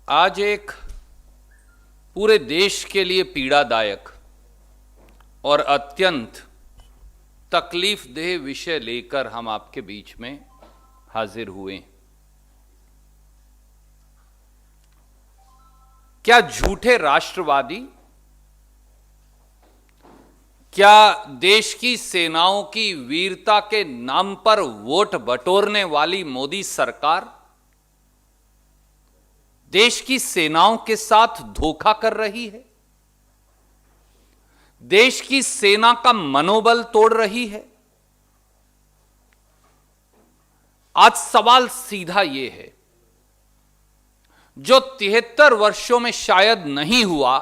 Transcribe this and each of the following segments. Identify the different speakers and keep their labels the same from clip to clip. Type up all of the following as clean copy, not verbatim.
Speaker 1: आज एक पूरे देश के लिए पीड़ादायक और अत्यंत तकलीफदेह विषय लेकर हम आपके बीच में हाजिर हुए। क्या झूठे राष्ट्रवादी, क्या देश की सेनाओं की वीरता के नाम पर वोट बटोरने वाली मोदी सरकार देश की सेनाओं के साथ धोखा कर रही है? देश की सेना का मनोबल तोड़ रही है? आज सवाल सीधा यह है, जो 73 वर्षों में शायद नहीं हुआ,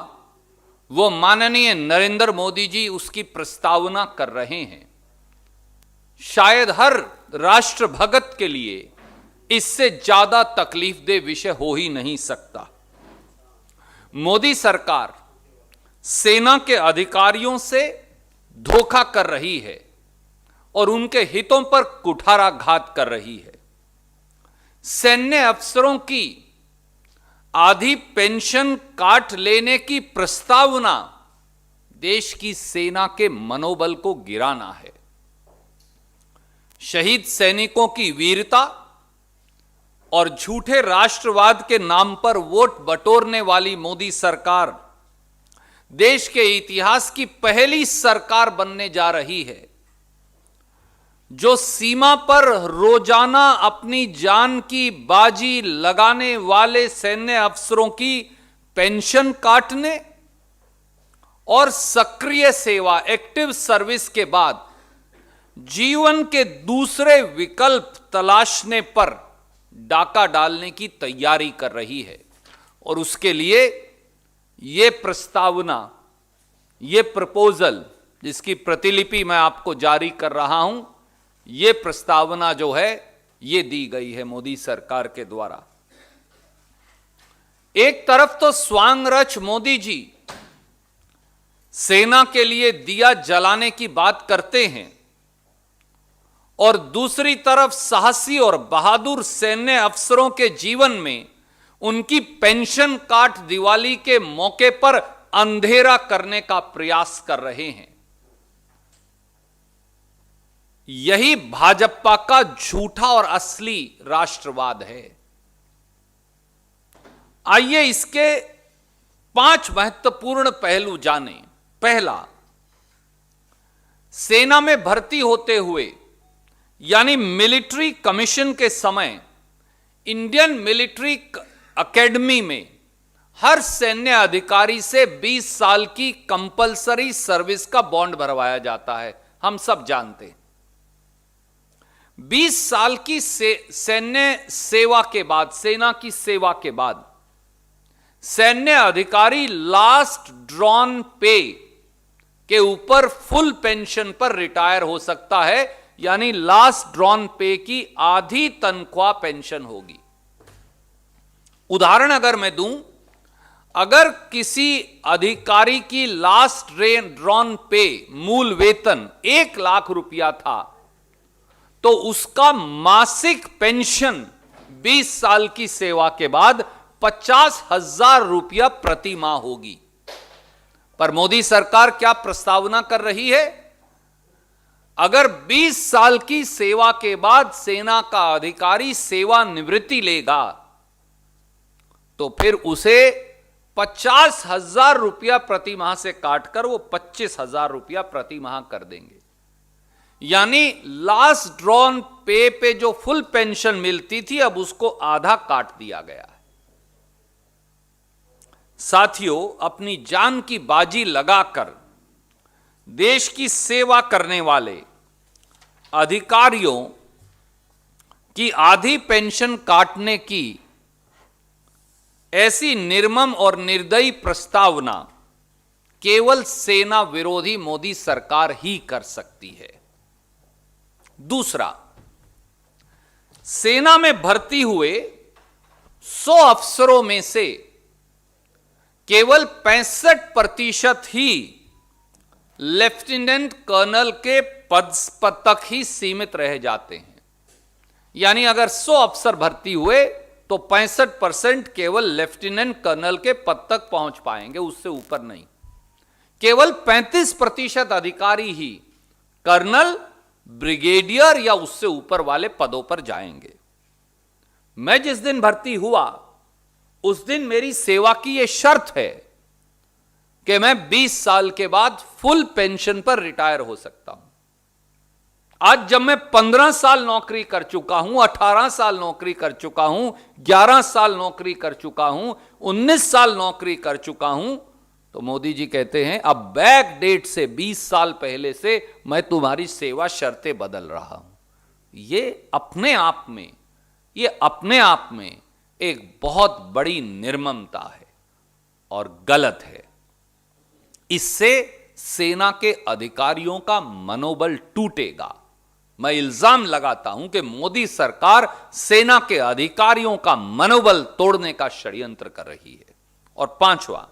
Speaker 1: वो माननीय नरेंद्र मोदी जी उसकी प्रस्तावना कर रहे हैं। शायद हर राष्ट्रभगत के लिए इससे ज्यादा तकलीफदेह विषय हो ही नहीं सकता। मोदी सरकार सेना के अधिकारियों से धोखा कर रही है और उनके हितों पर कुठाराघात कर रही है। सैन्य अफसरों की आधी पेंशन काट लेने की प्रस्तावना देश की सेना के मनोबल को गिराना है। शहीद सैनिकों की वीरता और झूठे राष्ट्रवाद के नाम पर वोट बटोरने वाली मोदी सरकार देश के इतिहास की पहली सरकार बनने जा रही है जो सीमा पर रोजाना अपनी जान की बाजी लगाने वाले सैन्य अफसरों की पेंशन काटने और सक्रिय सेवा, एक्टिव सर्विस के बाद जीवन के दूसरे विकल्प तलाशने पर डाका डालने की तैयारी कर रही है। और उसके लिए यह प्रस्तावना, यह प्रपोजल, जिसकी प्रतिलिपि मैं आपको जारी कर रहा हूं, यह प्रस्तावना जो है यह दी गई है मोदी सरकार के द्वारा। एक तरफ तो स्वांगरच मोदी जी सेना के लिए दिया जलाने की बात करते हैं और दूसरी तरफ साहसी और बहादुर सैन्य अफसरों के जीवन में उनकी पेंशन काट दिवाली के मौके पर अंधेरा करने का प्रयास कर रहे हैं। यही भाजपा का झूठा और असली राष्ट्रवाद है। आइए इसके 5 महत्वपूर्ण पहलू जानें। पहला, सेना में भर्ती होते हुए यानी मिलिट्री कमीशन के समय इंडियन मिलिट्री एकेडमी में हर सैन्य अधिकारी से 20 साल की कंपलसरी सर्विस का बॉन्ड भरवाया जाता है। हम सब जानते हैं 20 साल की सैन्य सेवा के बाद, सेना की सेवा के बाद सैन्य अधिकारी लास्ट ड्रॉन पे के ऊपर फुल पेंशन पर रिटायर हो सकता है, यानी लास्ट ड्रॉन पे की आधी तनख्वाह पेंशन होगी। उदाहरण अगर मैं दूं, अगर किसी अधिकारी की लास्ट ड्रॉन पे मूल वेतन 1 लाख रुपया था तो उसका मासिक पेंशन 20 साल की सेवा के बाद 50,000 रुपया प्रति माह होगी। पर मोदी सरकार क्या प्रस्तावना कर रही है? अगर 20 साल की सेवा के बाद सेना का अधिकारी सेवानिवृत्ति लेगा तो फिर उसे 50,000 रुपया प्रति माह से काटकर वो 25,000 रुपया प्रति माह कर देंगे। यानी लास्ट ड्रॉन पे जो फुल पेंशन मिलती थी अब उसको आधा काट दिया गया है। साथियों, अपनी जान की बाजी लगाकर देश की सेवा करने वाले अधिकारियों की आधी पेंशन काटने की ऐसी निर्मम और निर्दयी प्रस्तावना केवल सेना विरोधी मोदी सरकार ही कर सकती है। दूसरा, सेना में भर्ती हुए 100 अफसरों में से केवल 65% ही लेफ्टिनेंट कर्नल के पद तक ही सीमित रह जाते हैं। यानी अगर 100 अफसर भर्ती हुए तो 65% केवल लेफ्टिनेंट कर्नल के पद तक पहुंच पाएंगे, उससे ऊपर नहीं। केवल 35% अधिकारी ही कर्नल, ब्रिगेडियर या उससे ऊपर वाले पदों पर जाएंगे। मैं जिस दिन भर्ती हुआ उस दिन मेरी सेवा की यह शर्त है कि मैं 20 साल के बाद फुल पेंशन पर रिटायर हो सकता हूं। आज जब मैं 15 साल नौकरी कर चुका हूं, 18 साल नौकरी कर चुका हूं, 11 साल नौकरी कर चुका हूं, 19 साल नौकरी कर चुका हूं, तो मोदी जी कहते हैं अब बैक डेट से 20 साल पहले से मैं तुम्हारी सेवा शर्तें बदल रहा हूं। ये अपने आप में एक बहुत बड़ी निर्ममता है और गलत है। इससे सेना के अधिकारियों का मनोबल टूटेगा। मैं इल्जाम लगाता हूं कि मोदी सरकार सेना के अधिकारियों का मनोबल तोड़ने का षड्यंत्र कर रही है। और पांचवा,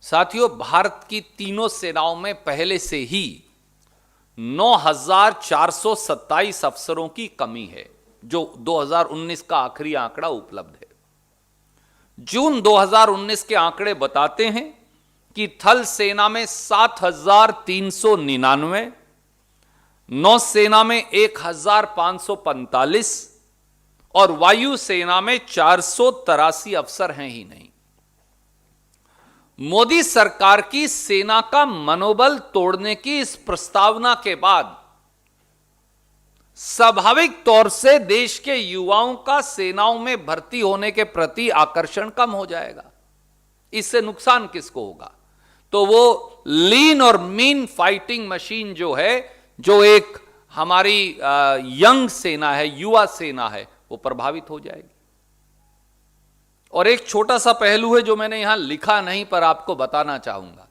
Speaker 1: साथियों, भारत की तीनों सेनाओं में पहले से ही 9,427 अफसरों की कमी है, जो 2019 का आखिरी आंकड़ा उपलब्ध है। जून 2019 के आंकड़े बताते हैं कि थल सेना में 7,399, नौसेना में 1,545 और वायु सेना में 483 अफसर हैं ही नहीं। मोदी सरकार की सेना का मनोबल तोड़ने की इस प्रस्तावना के बाद स्वाभाविक तौर से देश के युवाओं का सेनाओं में भर्ती होने के प्रति आकर्षण कम हो जाएगा। इससे नुकसान किसको होगा? तो वो लीन और मीन फाइटिंग मशीन जो है, जो एक हमारी यंग सेना है, युवा सेना है, वो प्रभावित हो जाएगी। और एक छोटा सा पहलू है जो मैंने यहां लिखा नहीं पर आपको बताना चाहूंगा।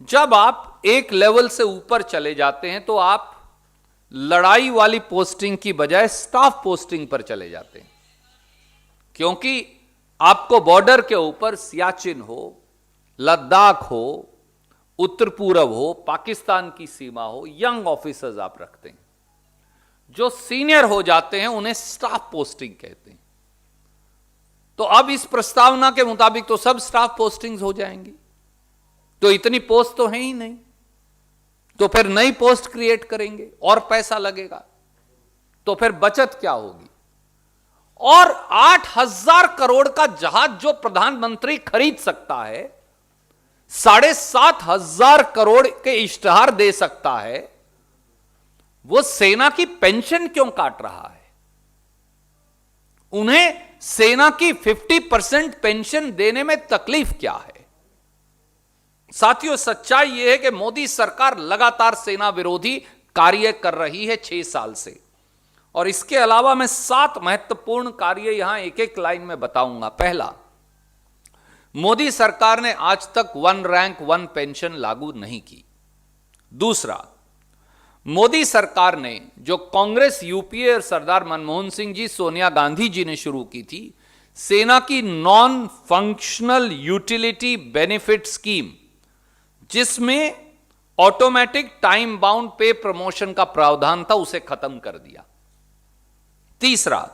Speaker 1: जब आप एक लेवल से ऊपर चले जाते हैं तो आप लड़ाई वाली पोस्टिंग की बजाय स्टाफ पोस्टिंग पर चले जाते हैं, क्योंकि आपको बॉर्डर के ऊपर सियाचिन हो, लद्दाख हो, उत्तर पूर्व हो, पाकिस्तान की सीमा हो, यंग ऑफिसर्स आप रखते हैं। जो सीनियर हो जाते हैं उन्हें स्टाफ पोस्टिंग कहते हैं। तो अब इस प्रस्तावना के मुताबिक तो सब स्टाफ पोस्टिंग्स हो जाएंगी, तो इतनी पोस्ट तो है ही नहीं, तो फिर नई पोस्ट क्रिएट करेंगे और पैसा लगेगा, तो फिर बचत क्या होगी? और 8,000 करोड़ का जहाज जो प्रधानमंत्री खरीद सकता है, 7,500 करोड़ के इश्तेहार दे सकता है, वो सेना की पेंशन क्यों काट रहा है? उन्हें सेना की 50% पेंशन देने में तकलीफ क्या है? साथियों, सच्चाई यह है कि मोदी सरकार लगातार सेना विरोधी कार्य कर रही है 6 साल से। और इसके अलावा मैं 7 महत्वपूर्ण कार्य यहां एक एक लाइन में बताऊंगा। पहला, मोदी सरकार ने आज तक 1 रैंक 1 पेंशन लागू नहीं की। दूसरा, मोदी सरकार ने जो कांग्रेस, यूपीए और सरदार मनमोहन सिंह जी, सोनिया गांधी जी ने शुरू की थी, सेना की non functional utility benefit scheme, जिसमें ऑटोमेटिक टाइम बाउंड पे प्रमोशन का प्रावधान था, उसे खत्म कर दिया। तीसरा,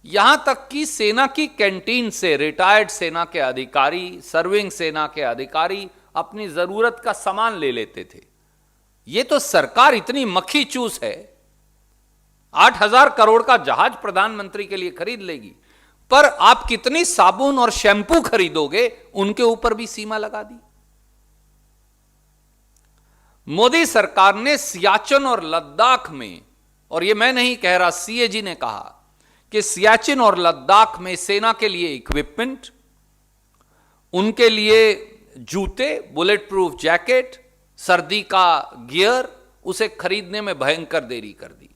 Speaker 1: यहां तक कि सेना की कैंटीन से रिटायर्ड सेना के अधिकारी, सर्विंग सेना के अधिकारी अपनी जरूरत का सामान ले लेते थे। यह तो सरकार इतनी मक्खी चूस है, 8,000 करोड़ का जहाज प्रधानमंत्री के लिए खरीद लेगी, पर आप कितनी साबुन और शैंपू खरीदोगे उनके ऊपर भी सीमा लगा दी। मोदी सरकार ने सियाचिन और लद्दाख में, और यह मैं नहीं कह रहा, सीएजी ने कहा कि सियाचिन और लद्दाख में सेना के लिए इक्विपमेंट, उनके लिए जूते, बुलेट प्रूफ जैकेट, सर्दी का गियर, उसे खरीदने में भयंकर देरी कर दी।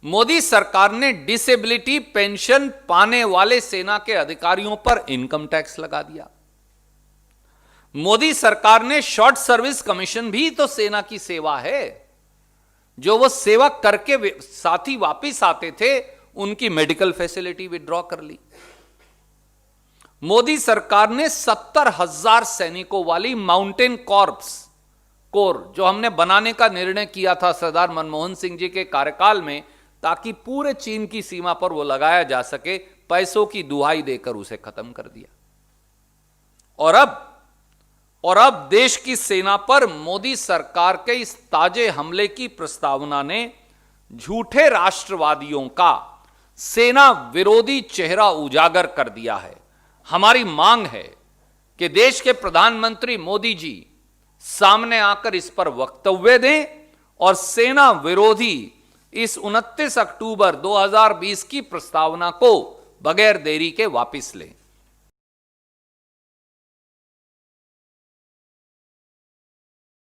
Speaker 1: मोदी सरकार ने डिसेबिलिटी पेंशन पाने वाले सेना के अधिकारियों पर इनकम टैक्स लगा दिया। मोदी सरकार ने शॉर्ट सर्विस कमीशन भी तो सेना की सेवा है, जो वो सेवा करके साथी वापिस आते थे, उनकी मेडिकल फैसिलिटी विड्रॉ कर ली। मोदी सरकार ने 70,000 सैनिकों वाली माउंटेन कोर, जो हमने बनाने का निर्णय किया था सरदार मनमोहन सिंह जी के कार्यकाल में, ताकि पूरे चीन की सीमा पर वो लगाया जा सके। पैसों की दुहाई देकर उसे खत्म कर दिया। और अब देश की सेना पर मोदी सरकार के इस ताजे हमले की प्रस्तावना ने झूठे राष्ट्रवादियों का सेना विरोधी चेहरा उजागर कर दिया है। हमारी मांग है कि देश के प्रधानमंत्री मोदी जी सामने आकर इस पर वक्तव्य दें और सेना विरोधी इस 29 अक्टूबर 2020 की प्रस्तावना को बगैर देरी के वापस लें।